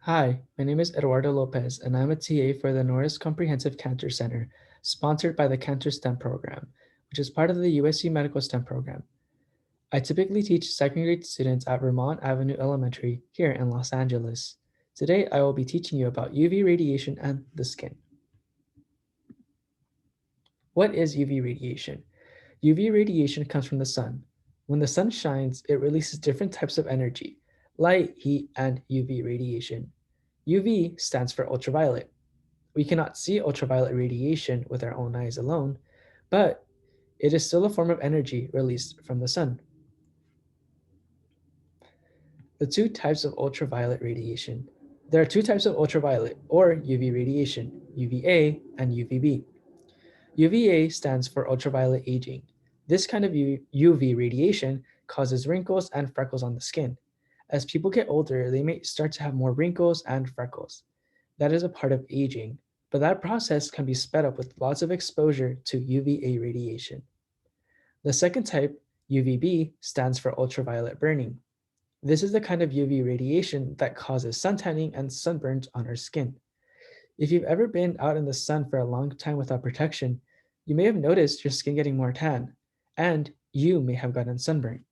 Hi, my name is Eduardo Lopez, and I'm a TA for the Norris Comprehensive Cancer Center, sponsored by the Cancer STEM Program, which is part of the USC Medical STEM Program. I typically teach second grade students at Vermont Avenue Elementary here in Los Angeles. Today, I will be teaching you about UV radiation and the skin. What is UV radiation? UV radiation comes from the sun. When the sun shines, it releases different types of energy, light, heat, and UV radiation. UV stands for ultraviolet. We cannot see ultraviolet radiation with our own eyes alone, but it is still a form of energy released from the sun. The two types of ultraviolet radiation. There are two types of ultraviolet or UV radiation, UVA and UVB. UVA stands for ultraviolet aging. This kind of UV radiation causes wrinkles and freckles on the skin. As people get older, they may start to have more wrinkles and freckles. That is a part of aging, but that process can be sped up with lots of exposure to UVA radiation. The second type, UVB, stands for ultraviolet burning. This is the kind of UV radiation that causes suntanning and sunburns on our skin. If you've ever been out in the sun for a long time without protection, you may have noticed your skin getting more tan, and you may have gotten sunburn.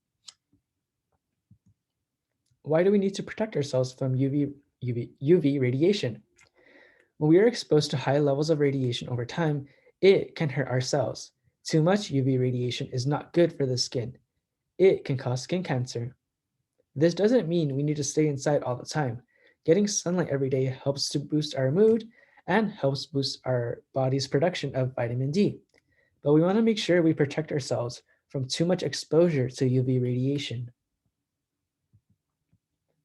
Why do we need to protect ourselves from UV radiation? When we are exposed to high levels of radiation over time, it can hurt our cells. Too much UV radiation is not good for the skin. It can cause skin cancer. This doesn't mean we need to stay inside all the time. Getting sunlight every day helps to boost our mood and helps boost our body's production of vitamin D. But we want to make sure we protect ourselves from too much exposure to UV radiation.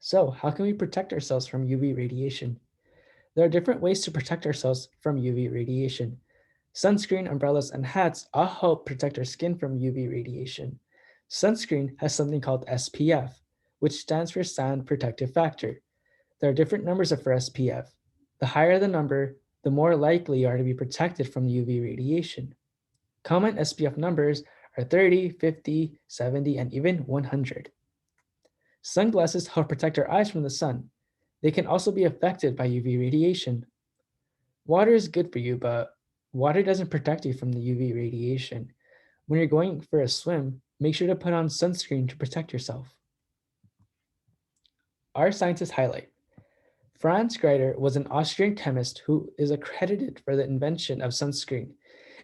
So, how can we protect ourselves from UV radiation? There are different ways to protect ourselves from UV radiation. Sunscreen, umbrellas, and hats all help protect our skin from UV radiation. Sunscreen has something called SPF, which stands for Sun Protective Factor. There are different numbers for SPF. The higher the number, the more likely you are to be protected from UV radiation. Common SPF numbers are 30, 50, 70, and even 100. Sunglasses help protect our eyes from the sun. They can also be affected by UV radiation. Water is good for you, but water doesn't protect you from the UV radiation. When you're going for a swim, make sure to put on sunscreen to protect yourself. Our scientist highlight. Franz Grider was an Austrian chemist who is accredited for the invention of sunscreen.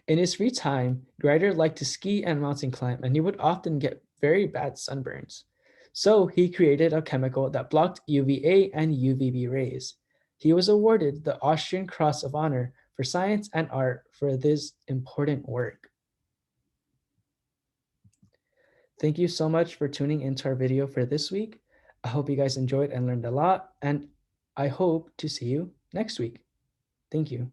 In his free time, Grider liked to ski and mountain climb, and he would often get very bad sunburns. So he created a chemical that blocked UVA and UVB rays. He was awarded the Austrian Cross of Honor for science and art for this important work. Thank you so much for tuning into our video for this week. I hope you guys enjoyed and learned a lot, and I hope to see you next week. Thank you.